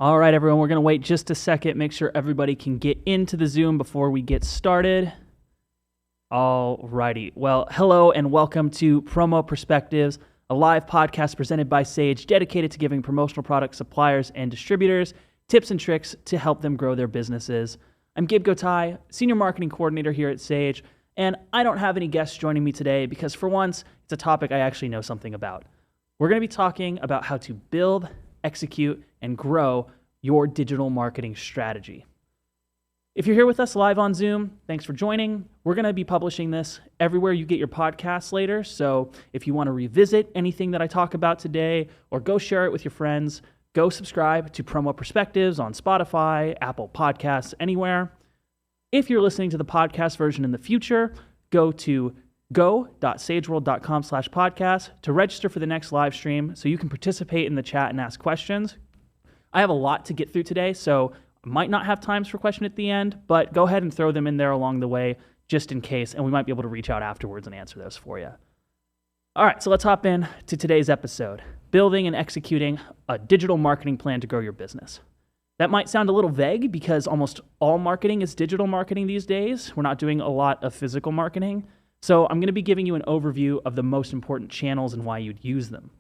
All right, everyone, we're going to wait just a second, make sure everybody can get into the Zoom before we get started. All righty. Well, hello and welcome to Promo Perspectives, a live podcast presented by Sage, dedicated to giving promotional product suppliers and distributors tips and tricks to help them grow their businesses. I'm Gabe Gotay, Senior Marketing Coordinator here at Sage, and I don't have any guests joining me today because for once, it's a topic I actually know something about. We're going to be talking about how to build, execute, and grow your digital marketing strategy. If you're here with us live on Zoom, thanks for joining. We're going to be publishing this everywhere you get your podcasts later, so if you want to revisit anything that I talk about today or go share it with your friends, go subscribe to Promo Perspectives on Spotify, Apple Podcasts, anywhere. If you're listening to the podcast version in the future, go to go.sageworld.com/podcast to register for the next live stream so you can participate in the chat and ask questions. I have a lot to get through today, so I might not have times for question at the end, but go ahead and throw them in there along the way just in case, and we might be able to reach out afterwards and answer those for you. All right, so let's hop in to today's episode, building and executing a digital marketing plan to grow your business. That might sound a little vague because almost all marketing is digital marketing these days. We're not doing a lot of physical marketing. So I'm going to be giving you an overview of the most important channels and why you'd use them.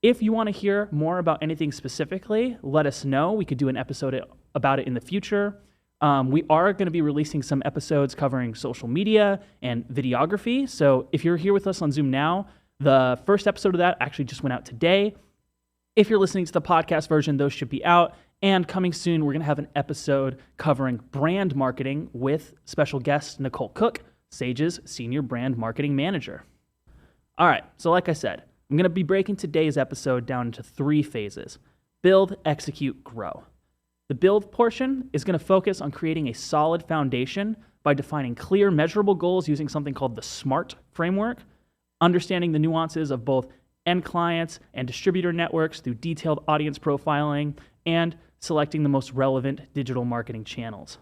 If you want to hear more about anything specifically, let us know. We could do an episode about it in the future. We are going to be releasing some episodes covering social media and videography. So if you're here with us on Zoom now, the first episode of that actually just went out today. If you're listening to the podcast version, those should be out. And coming soon, we're going to have an episode covering brand marketing with special guest Nicole Cook, Sage's Senior Brand Marketing Manager. All right, so like I said, I'm going to be breaking today's episode down into 3 phases: build, execute, grow. The build portion is going to focus on creating a solid foundation by defining clear, measurable goals using something called the SMART framework, understanding the nuances of both end clients and distributor networks through detailed audience profiling, and selecting the most relevant digital marketing channels.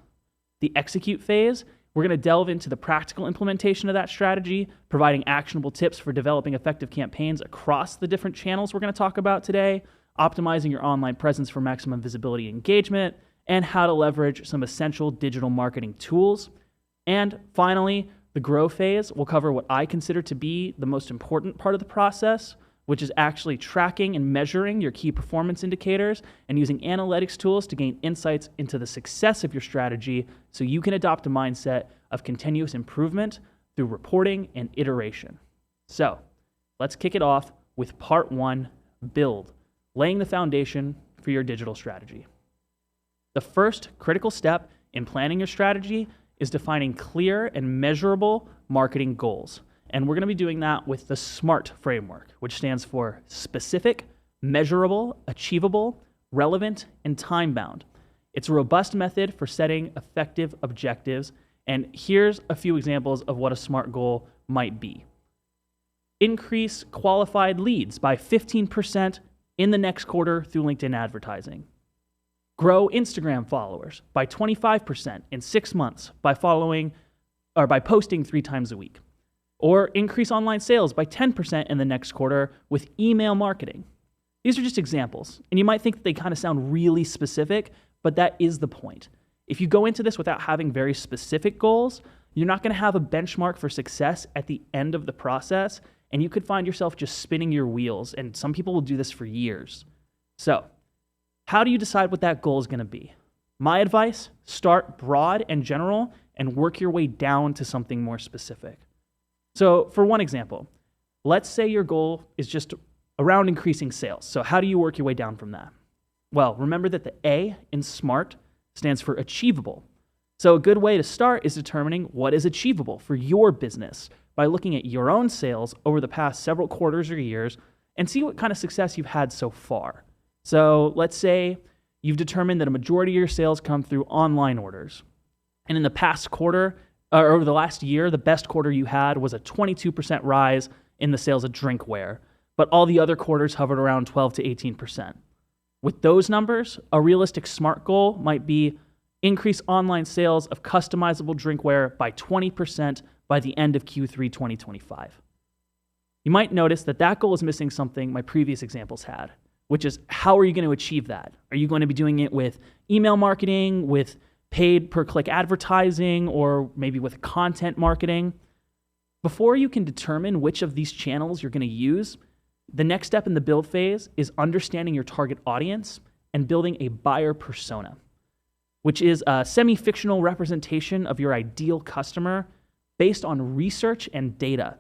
The execute phase, we're going to delve into the practical implementation of that strategy, providing actionable tips for developing effective campaigns across the different channels we're going to talk about today, optimizing your online presence for maximum visibility and engagement, and how to leverage some essential digital marketing tools. And finally, the grow phase will cover what I consider to be the most important part of the process, which is actually tracking and measuring your key performance indicators and using analytics tools to gain insights into the success of your strategy so you can adopt a mindset of continuous improvement through reporting and iteration. So let's kick it off with part 1, build, laying the foundation for your digital strategy. The first critical step in planning your strategy is defining clear and measurable marketing goals. And we're going to be doing that with the SMART framework, which stands for specific, measurable, achievable, relevant, and time-bound. It's a robust method for setting effective objectives. And here's a few examples of what a SMART goal might be. Increase qualified leads by 15% in the next quarter through LinkedIn advertising. Grow Instagram followers by 25% in 6 months by posting 3 times a week. Or increase online sales by 10% in the next quarter with email marketing. These are just examples, and you might think that they kind of sound really specific, but that is the point. If you go into this without having very specific goals, you're not going to have a benchmark for success at the end of the process, and you could find yourself just spinning your wheels, and some people will do this for years. So, how do you decide what that goal is going to be? My advice, start broad and general and work your way down to something more specific. So for one example, let's say your goal is just around increasing sales. So how do you work your way down from that? Well, remember that the A in SMART stands for achievable. So a good way to start is determining what is achievable for your business by looking at your own sales over the past several quarters or years and see what kind of success you've had so far. So let's say you've determined that a majority of your sales come through online orders. And in the past quarter, or over the last year, the best quarter you had was a 22% rise in the sales of drinkware, but all the other quarters hovered around 12 to 18%. With those numbers, a realistic SMART goal might be increase online sales of customizable drinkware by 20% by the end of Q3 2025. You might notice that that goal is missing something my previous examples had, which is how are you going to achieve that? Are you going to be doing it with email marketing, with paid per-click advertising, or maybe with content marketing? Before you can determine which of these channels you're going to use, the next step in the build phase is understanding your target audience and building a buyer persona, which is a semi-fictional representation of your ideal customer based on research and data.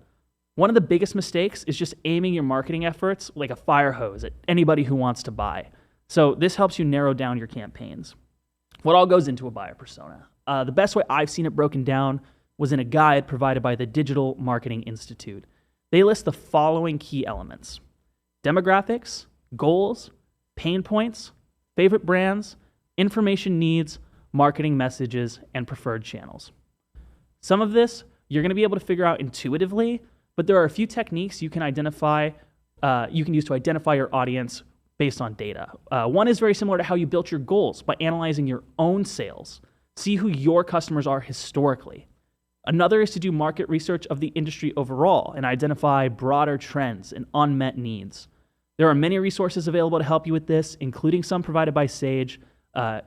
One of the biggest mistakes is just aiming your marketing efforts like a fire hose at anybody who wants to buy. So this helps you narrow down your campaigns. What all goes into a buyer persona? The best way I've seen it broken down was in a guide provided by the Digital Marketing Institute. They list the following key elements: demographics, goals, pain points, favorite brands, information needs, marketing messages, and preferred channels. Some of this you're going to be able to figure out intuitively, but there are a few techniques you can use to identify your audience based on data. One is very similar to how you built your goals by analyzing your own sales. See who your customers are historically. Another is to do market research of the industry overall and identify broader trends and unmet needs. There are many resources available to help you with this, including some provided by Sage.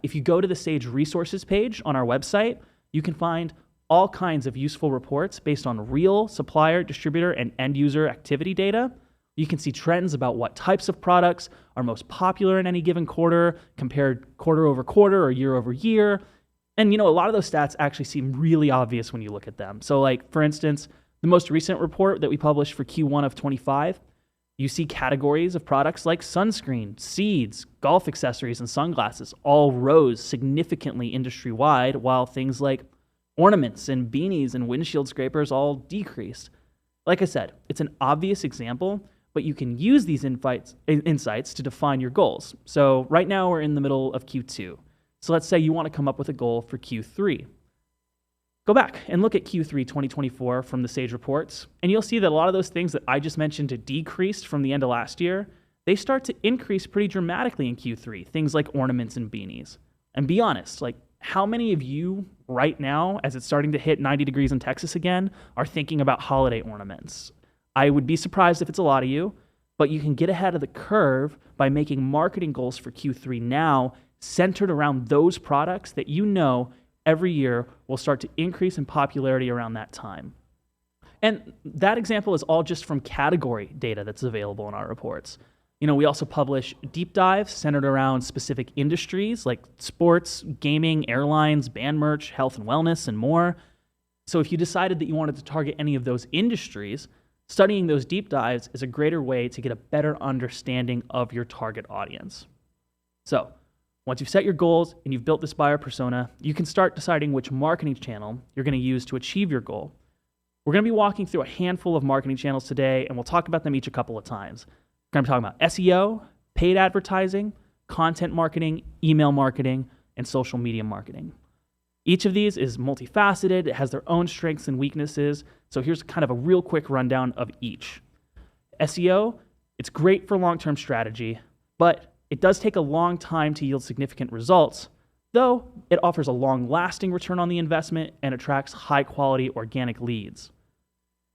If you go to the Sage resources page on our website, you can find all kinds of useful reports based on real supplier, distributor, and end user activity data. You can see trends about what types of products are most popular in any given quarter, compared quarter over quarter or year over year. And a lot of those stats actually seem really obvious when you look at them. So like, for instance, the most recent report that we published for Q1 of 25, you see categories of products like sunscreen, seeds, golf accessories, and sunglasses all rose significantly industry-wide, while things like ornaments and beanies and windshield scrapers all decreased. Like I said, it's an obvious example, but you can use these insights to define your goals. So right now we're in the middle of Q2. So let's say you want to come up with a goal for Q3. Go back and look at Q3 2024 from the Sage reports, and you'll see that a lot of those things that I just mentioned decreased from the end of last year, they start to increase pretty dramatically in Q3, things like ornaments and beanies. And be honest, like, how many of you right now, as it's starting to hit 90 degrees in Texas again, are thinking about holiday ornaments? I would be surprised if it's a lot of you, but you can get ahead of the curve by making marketing goals for Q3 now centered around those products that every year will start to increase in popularity around that time. And that example is all just from category data that's available in our reports. We also publish deep dives centered around specific industries like sports, gaming, airlines, band merch, health and wellness, and more. So if you decided that you wanted to target any of those industries, studying those deep dives is a greater way to get a better understanding of your target audience. So once you've set your goals and you've built this buyer persona, you can start deciding which marketing channel you're going to use to achieve your goal. We're going to be walking through a handful of marketing channels today, and we'll talk about them each a couple of times. We're going to be talking about SEO, paid advertising, content marketing, email marketing, and social media marketing. Each of these is multifaceted. It has their own strengths and weaknesses. So here's kind of a real quick rundown of each. SEO, it's great for long-term strategy, but it does take a long time to yield significant results, though it offers a long-lasting return on the investment and attracts high-quality organic leads.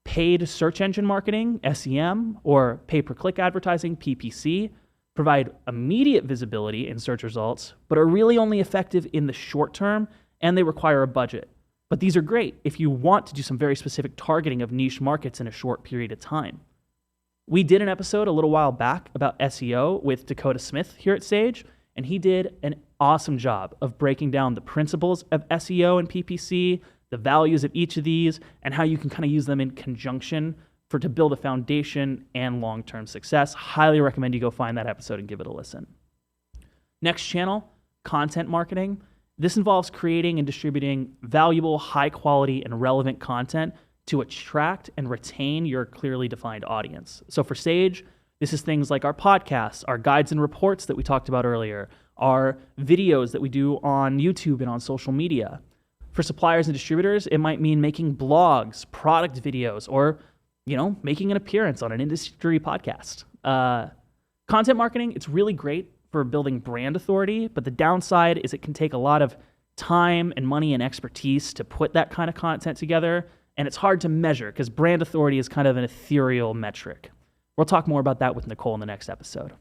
Paid search engine marketing, SEM, or pay-per-click advertising, PPC, provide immediate visibility in search results, but are really only effective in the short term, and they require a budget. But these are great if you want to do some very specific targeting of niche markets in a short period of time. We did an episode a little while back about SEO with Dakota Smith here at Sage, and he did an awesome job of breaking down the principles of SEO and PPC, the values of each of these, and how you can kind of use them in conjunction to build a foundation and long-term success. Highly recommend you go find that episode and give it a listen. Next channel, content marketing. This involves creating and distributing valuable, high-quality, and relevant content to attract and retain your clearly defined audience. So for Sage, this is things like our podcasts, our guides and reports that we talked about earlier, our videos that we do on YouTube and on social media. For suppliers and distributors, it might mean making blogs, product videos, or making an appearance on an industry podcast. Content marketing, it's really great for building brand authority, but the downside is it can take a lot of time and money and expertise to put that kind of content together, and it's hard to measure because brand authority is kind of an ethereal metric. We'll talk more about that with Nicole in the next episode.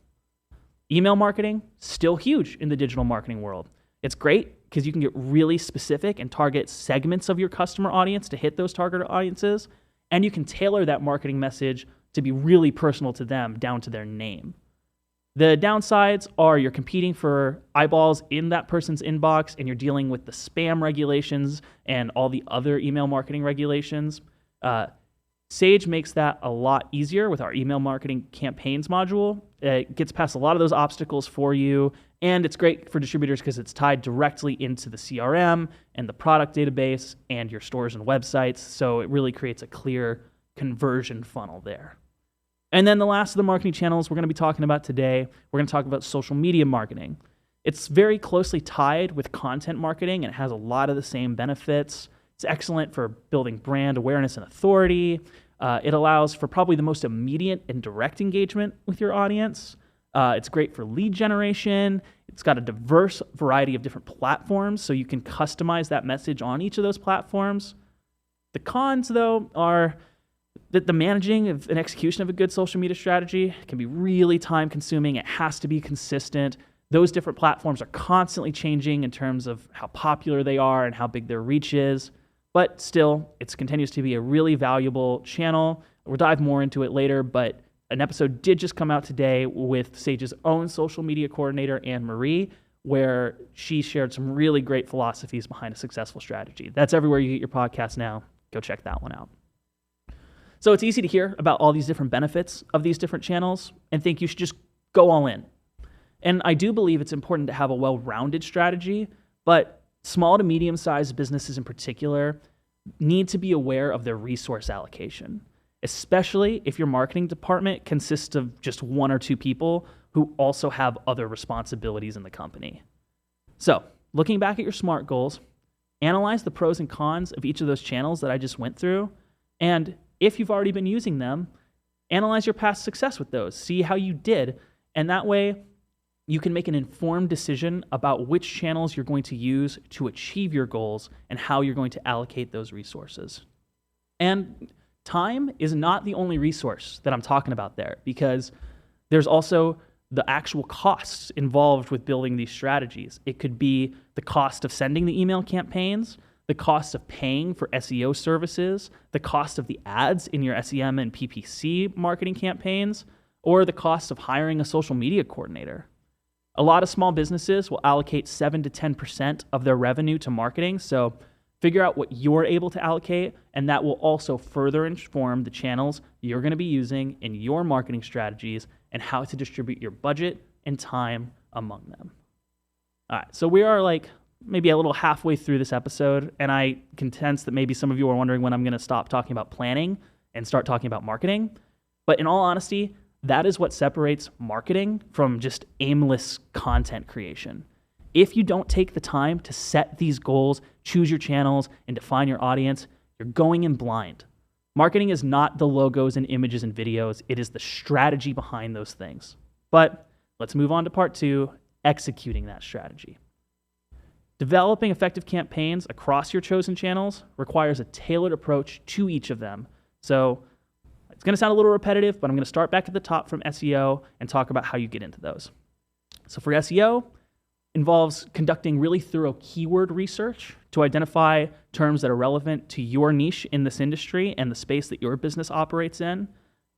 Email marketing, still huge in the digital marketing world. It's great because you can get really specific and target segments of your customer audience to hit those targeted audiences, and you can tailor that marketing message to be really personal to them, down to their name. The downsides are you're competing for eyeballs in that person's inbox, and you're dealing with the spam regulations and all the other email marketing regulations. Sage makes that a lot easier with our email marketing campaigns module. It gets past a lot of those obstacles for you, and it's great for distributors because it's tied directly into the CRM and the product database and your stores and websites, so it really creates a clear conversion funnel there. And then the last of the marketing channels we're going to be talking about today, we're going to talk about social media marketing. It's very closely tied with content marketing, and it has a lot of the same benefits. It's excellent for building brand awareness and authority. It allows for probably the most immediate and direct engagement with your audience. It's great for lead generation. It's got a diverse variety of different platforms, so you can customize that message on each of those platforms. The cons, though, are that the managing of and execution of a good social media strategy can be really time-consuming. It has to be consistent. Those different platforms are constantly changing in terms of how popular they are and how big their reach is. But still, it continues to be a really valuable channel. We'll dive more into it later, but an episode did just come out today with Sage's own social media coordinator, Anne-Marie, where she shared some really great philosophies behind a successful strategy. That's everywhere you get your podcast now. Go check that one out. So it's easy to hear about all these different benefits of these different channels and think you should just go all in. And I do believe it's important to have a well-rounded strategy, but small to medium-sized businesses in particular need to be aware of their resource allocation, especially if your marketing department consists of just one or two people who also have other responsibilities in the company. So, looking back at your SMART goals, analyze the pros and cons of each of those channels that I just went through, and if you've already been using them, analyze your past success with those, see how you did, and that way you can make an informed decision about which channels you're going to use to achieve your goals and how you're going to allocate those resources. And time is not the only resource that I'm talking about there, because there's also the actual costs involved with building these strategies. It could be the cost of sending the email campaigns, the cost of paying for SEO services, the cost of the ads in your SEM and PPC marketing campaigns, or the cost of hiring a social media coordinator. A lot of small businesses will allocate 7 to 10% of their revenue to marketing, so figure out what you're able to allocate, and that will also further inform the channels you're going to be using in your marketing strategies and how to distribute your budget and time among them. All right, so we are maybe a little halfway through this episode, and I can sense that maybe some of you are wondering when I'm going to stop talking about planning and start talking about marketing. But in all honesty, that is what separates marketing from just aimless content creation. If you don't take the time to set these goals, choose your channels, and define your audience, you're going in blind. Marketing is not the logos and images and videos. It is the strategy behind those things. But let's move on to part 2, executing that strategy. Developing effective campaigns across your chosen channels requires a tailored approach to each of them. So it's going to sound a little repetitive, but I'm going to start back at the top from SEO and talk about how you get into those. So for SEO, involves conducting really thorough keyword research to identify terms that are relevant to your niche in this industry and the space that your business operates in.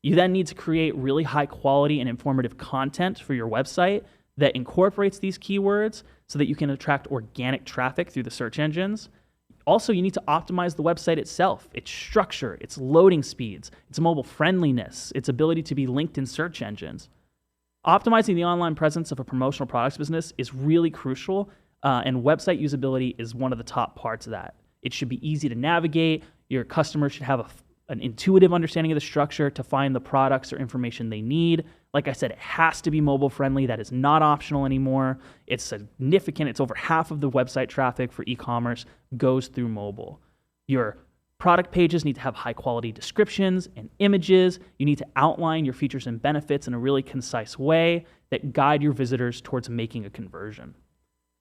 You then need to create really high quality and informative content for your website that incorporates these keywords so that you can attract organic traffic through the search engines. Also, you need to optimize the website itself, its structure, its loading speeds, its mobile friendliness, its ability to be linked in search engines. Optimizing the online presence of a promotional products business is really crucial, and website usability is one of the top parts of that. It should be easy to navigate. Your customers should have an intuitive understanding of the structure to find the products or information they need. Like I said, it has to be mobile friendly. That is not optional anymore. It's significant. It's over half of the website traffic for e-commerce goes through mobile. Your product pages need to have high quality descriptions and images. You need to outline your features and benefits in a really concise way that guide your visitors towards making a conversion.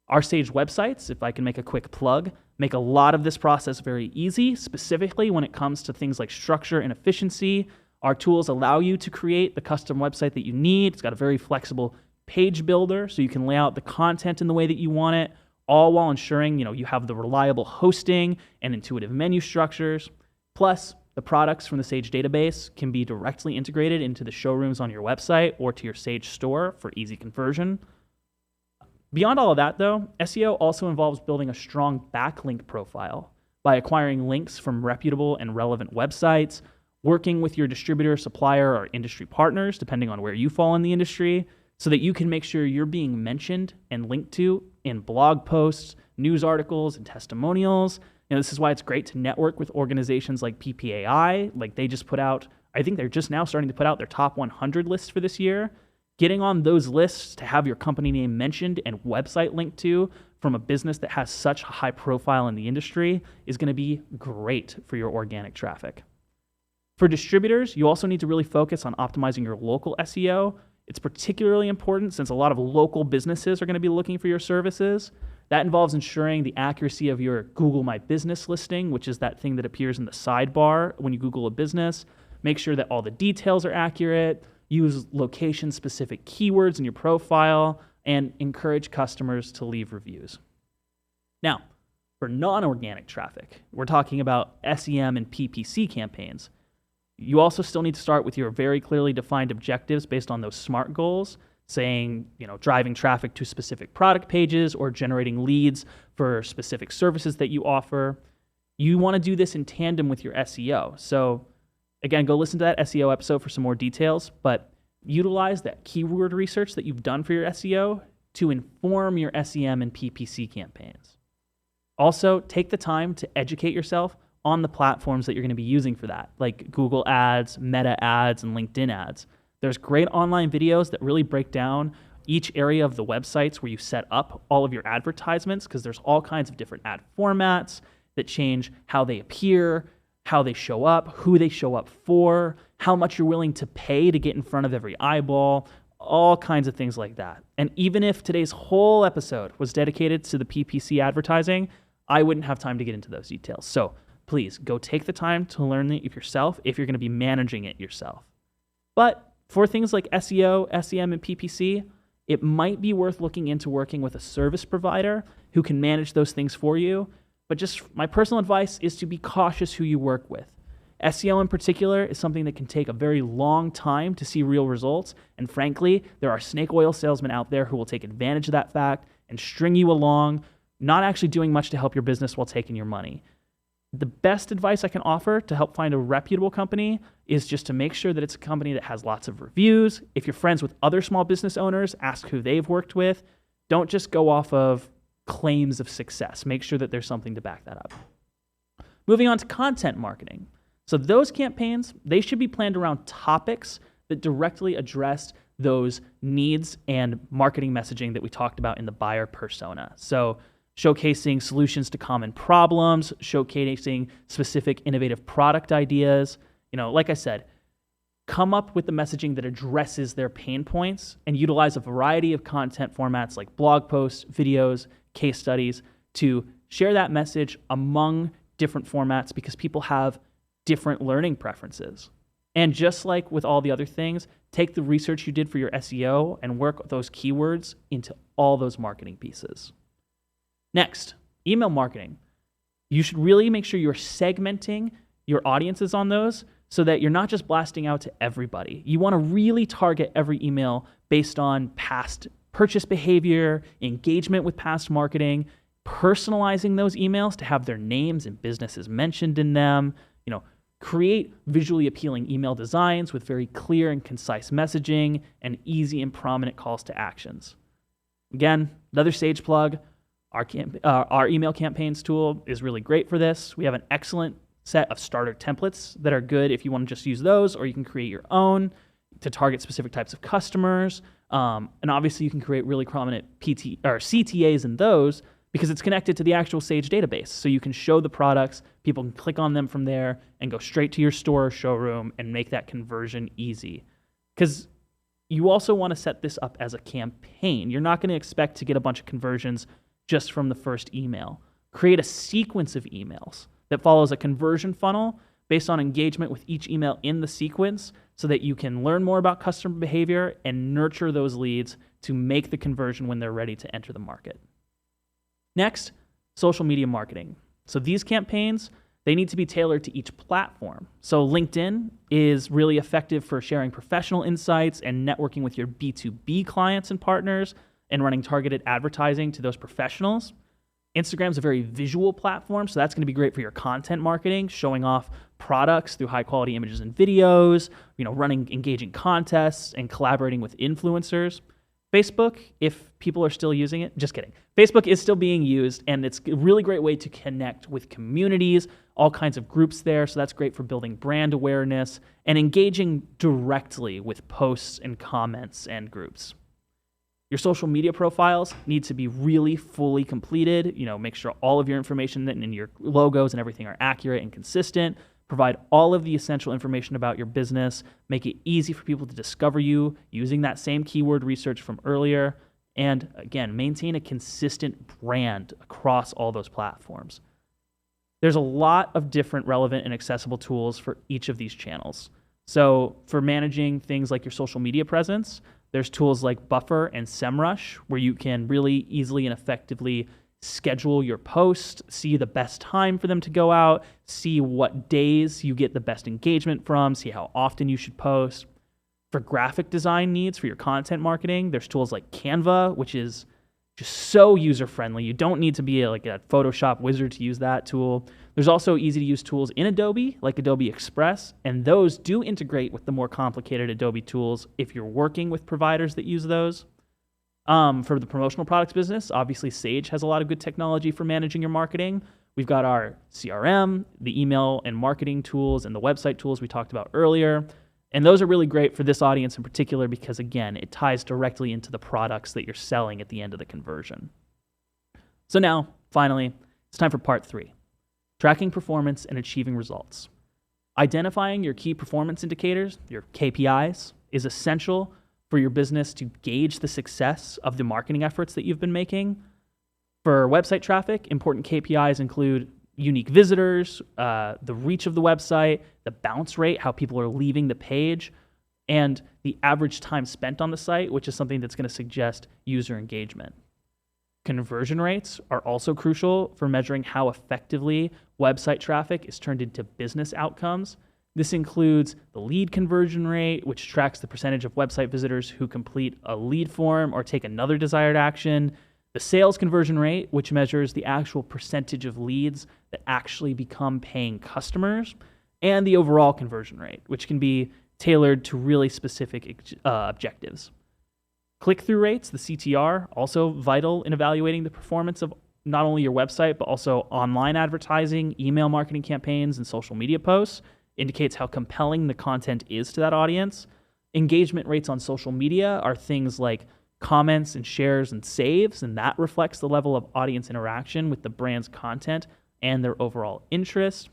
Our Sage websites, if I can make a quick plug, make a lot of this process very easy, specifically when it comes to things like structure and efficiency. Our tools allow you to create the custom website that you need. It's got a very flexible page builder so you can lay out the content in the way that you want it, all while ensuring you have the reliable hosting and intuitive menu structures. Plus, the products from the Sage database can be directly integrated into the showrooms on your website or to your Sage store for easy conversion. Beyond all of that, though, SEO also involves building a strong backlink profile by acquiring links from reputable and relevant websites, working with your distributor, supplier, or industry partners, depending on where you fall in the industry, so that you can make sure you're being mentioned and linked to in blog posts, news articles, and testimonials. This is why it's great to network with organizations like PPAI. Like they just put out, I think they're just now starting to put out their top 100 lists for this year. Getting on those lists to have your company name mentioned and website linked to from a business that has such a high profile in the industry is going to be great for your organic traffic. For distributors, you also need to really focus on optimizing your local SEO. It's particularly important since a lot of local businesses are going to be looking for your services. That involves ensuring the accuracy of your Google My Business listing, which is that thing that appears in the sidebar when you Google a business. Make sure that all the details are accurate, use location-specific keywords in your profile, and encourage customers to leave reviews. Now, for non-organic traffic, we're talking about SEM and PPC campaigns. You also still need to start with your very clearly defined objectives based on those SMART goals, saying, driving traffic to specific product pages or generating leads for specific services that you offer. You want to do this in tandem with your SEO. So again, go listen to that SEO episode for some more details, but utilize that keyword research that you've done for your SEO to inform your SEM and PPC campaigns. Also, take the time to educate yourself on the platforms that you're going to be using for that, like Google Ads, Meta Ads, and LinkedIn Ads. There's great online videos that really break down each area of the websites where you set up all of your advertisements, because there's all kinds of different ad formats that change how they appear, how they show up, who they show up for, how much you're willing to pay to get in front of every eyeball, all kinds of things like that. And even if today's whole episode was dedicated to the PPC advertising, I wouldn't have time to get into those details. So please go take the time to learn it yourself if you're going to be managing it yourself. But for things like SEO, SEM, and PPC, it might be worth looking into working with a service provider who can manage those things for you. But just my personal advice is to be cautious who you work with. SEO in particular is something that can take a very long time to see real results. And frankly, there are snake oil salesmen out there who will take advantage of that fact and string you along, not actually doing much to help your business while taking your money. The best advice I can offer to help find a reputable company is just to make sure that it's a company that has lots of reviews. If you're friends with other small business owners, ask who they've worked with. Don't just go off of claims of success. Make sure that there's something to back that up. Moving on to content marketing. So those campaigns, they should be planned around topics that directly address those needs and marketing messaging that we talked about in the buyer persona. So showcasing solutions to common problems, showcasing specific innovative product ideas. Like I said, come up with the messaging that addresses their pain points and utilize a variety of content formats like blog posts, videos, case studies to share that message among different formats, because people have different learning preferences. And just like with all the other things, take the research you did for your SEO and work those keywords into all those marketing pieces. Next, email marketing. You should really make sure you're segmenting your audiences on those so that you're not just blasting out to everybody. You want to really target every email based on past purchase behavior, engagement with past marketing, personalizing those emails to have their names and businesses mentioned in them. Create visually appealing email designs with very clear and concise messaging and easy and prominent calls to actions. Again, another Sage plug. Our email campaigns tool is really great for this. We have an excellent set of starter templates that are good if you want to just use those, or you can create your own to target specific types of customers. And obviously you can create really prominent CTAs in those because it's connected to the actual Sage database. So you can show the products, people can click on them from there and go straight to your store or showroom and make that conversion easy. Because you also want to set this up as a campaign. You're not going to expect to get a bunch of conversions just from the first email. Create a sequence of emails that follows a conversion funnel based on engagement with each email in the sequence so that you can learn more about customer behavior and nurture those leads to make the conversion when they're ready to enter the market. Next, social media marketing. So these campaigns, they need to be tailored to each platform. So LinkedIn is really effective for sharing professional insights and networking with your B2B clients and partners and running targeted advertising to those professionals. Instagram's a very visual platform, so that's going to be great for your content marketing, showing off products through high-quality images and videos, running engaging contests and collaborating with influencers. Facebook, if people are still using it, just kidding. Facebook is still being used, and it's a really great way to connect with communities, all kinds of groups there, so that's great for building brand awareness and engaging directly with posts and comments and groups. Your social media profiles need to be really fully completed. Make sure all of your information and your logos and everything are accurate and consistent. Provide all of the essential information about your business. Make it easy for people to discover you using that same keyword research from earlier. And again, maintain a consistent brand across all those platforms. There's a lot of different relevant and accessible tools for each of these channels. So for managing things like your social media presence, there's tools like Buffer and SEMrush, where you can really easily and effectively schedule your posts, see the best time for them to go out, see what days you get the best engagement from, see how often you should post. For graphic design needs for your content marketing, there's tools like Canva, which is just so user-friendly. You don't need to be a Photoshop wizard to use that tool. There's also easy-to-use tools in Adobe, like Adobe Express, and those do integrate with the more complicated Adobe tools if you're working with providers that use those. For the promotional products business, obviously Sage has a lot of good technology for managing your marketing. We've got our CRM, the email and marketing tools, and the website tools we talked about earlier. And those are really great for this audience in particular because, again, it ties directly into the products that you're selling at the end of the conversion. So now, finally, it's time for part 3, tracking performance and achieving results. Identifying your key performance indicators, your KPIs, is essential for your business to gauge the success of the marketing efforts that you've been making. For website traffic, important KPIs include unique visitors, the reach of the website, the bounce rate, how people are leaving the page, and the average time spent on the site, which is something that's going to suggest user engagement. Conversion rates are also crucial for measuring how effectively website traffic is turned into business outcomes. This includes the lead conversion rate, which tracks the percentage of website visitors who complete a lead form or take another desired action. The sales conversion rate, which measures the actual percentage of leads that actually become paying customers. And the overall conversion rate, which can be tailored to really specific objectives. Click-through rates, the CTR, also vital in evaluating the performance of not only your website, but also online advertising, email marketing campaigns, and social media posts. Indicates how compelling the content is to that audience. Engagement rates on social media are things like comments and shares and saves, and that reflects the level of audience interaction with the brand's content and their overall interest.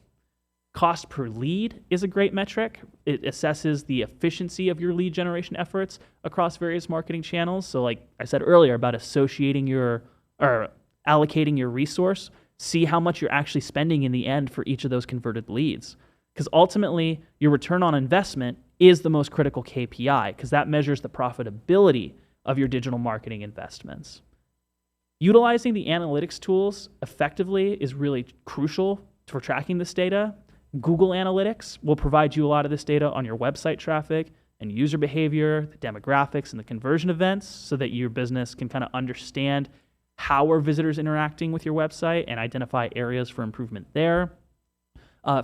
Cost per lead is a great metric. It assesses the efficiency of your lead generation efforts across various marketing channels. So like I said earlier about allocating your resource, see how much you're actually spending in the end for each of those converted leads. Because ultimately, your return on investment is the most critical KPI because that measures the profitability of your digital marketing investments. Utilizing the analytics tools effectively is really crucial for tracking this data. Google Analytics will provide you a lot of this data on your website traffic and user behavior, the demographics, and the conversion events so that your business can kind of understand how are visitors interacting with your website and identify areas for improvement there.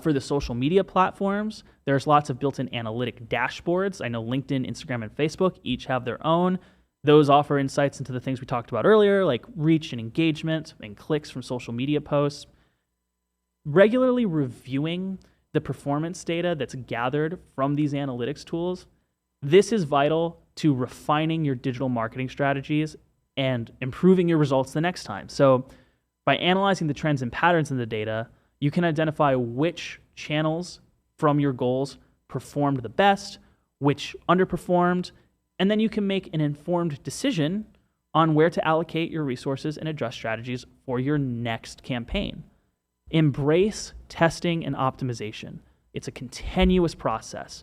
For the social media platforms, there's lots of built-in analytic dashboards. I know LinkedIn, Instagram, and Facebook each have their own. Those offer insights into the things we talked about earlier, like reach and engagement and clicks from social media posts. Regularly reviewing the performance data that's gathered from these analytics tools, this is vital to refining your digital marketing strategies and improving your results the next time. So by analyzing the trends and patterns in the data, you can identify which channels from your goals performed the best, which underperformed, and then you can make an informed decision on where to allocate your resources and adjust strategies for your next campaign. Embrace testing and optimization. It's a continuous process.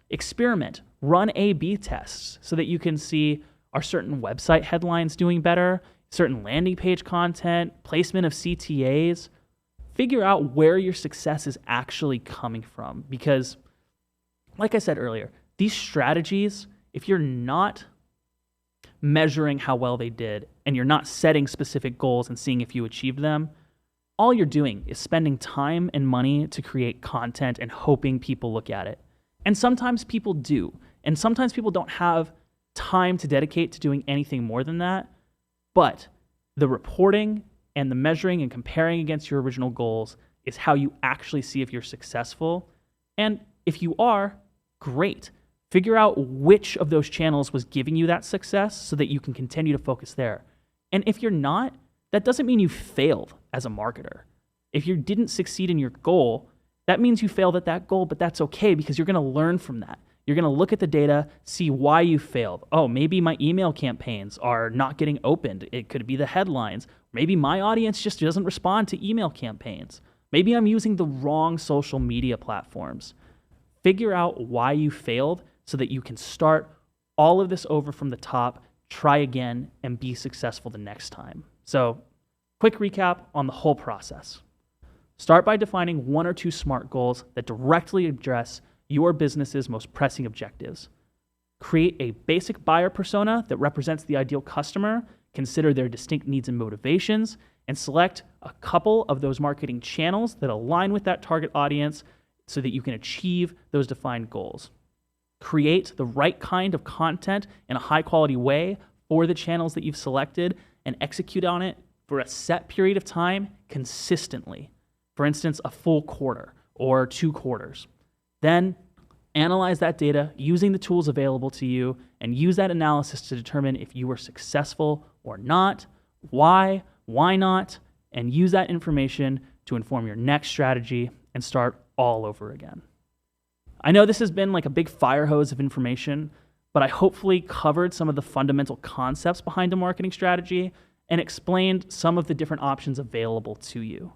Experiment, run A/B tests so that you can see, Are certain website headlines doing better? Certain landing page content, placement of CTAs? Figure out where your success is actually coming from, because like I said earlier, these strategies, if you're not measuring how well they did and you're not setting specific goals and seeing if you achieved them, all you're doing is spending time and money to create content and hoping people look at it. And sometimes people do. And sometimes people don't have time to dedicate to doing anything more than that. But the reporting and the measuring and comparing against your original goals is how you actually see if you're successful. And if you are, great. Figure out which of those channels was giving you that success so that you can continue to focus there. And if you're not, that doesn't mean you failed as a marketer. If you didn't succeed in your goal, that means you failed at that goal, but that's okay because you're going to learn from that. You're going to look at the data, see why you failed. Oh, maybe my email campaigns are not getting opened. It could be the headlines. Maybe my audience just doesn't respond to email campaigns. Maybe I'm using the wrong social media platforms. Figure out why you failed so that you can start all of this over from the top, try again, and be successful the next time. So, quick recap on the whole process. Start by defining 1 or 2 SMART goals that directly address your business's most pressing objectives. Create a basic buyer persona that represents the ideal customer, consider their distinct needs and motivations, and select a couple of those marketing channels that align with that target audience so that you can achieve those defined goals. Create the right kind of content in a high-quality way for the channels that you've selected and execute on it for a set period of time consistently. For instance, a full quarter or 2 quarters. Then analyze that data using the tools available to you and use that analysis to determine if you were successful or not, why not, and use that information to inform your next strategy and start all over again. I know this has been like a big fire hose of information, but I hopefully covered some of the fundamental concepts behind a marketing strategy and explained some of the different options available to you.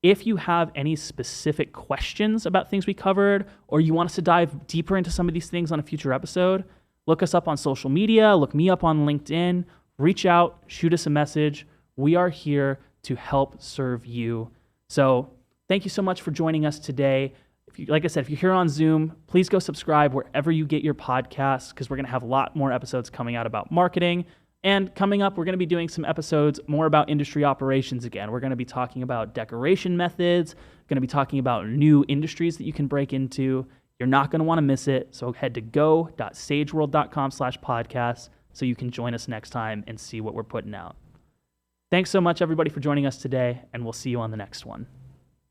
If you have any specific questions about things we covered, or you want us to dive deeper into some of these things on a future episode, look us up on social media, look me up on LinkedIn, reach out, shoot us a message. We are here to help serve you. So thank you so much for joining us today. Like I said, if you're here on Zoom, please go subscribe wherever you get your podcasts, because we're going to have a lot more episodes coming out about marketing. And coming up, we're going to be doing some episodes more about industry operations again. We're going to be talking about decoration methods, going to be talking about new industries that you can break into. You're not going to want to miss it. So head to go.sageworld.com/podcast so you can join us next time and see what we're putting out. Thanks so much, everybody, for joining us today, and we'll see you on the next one.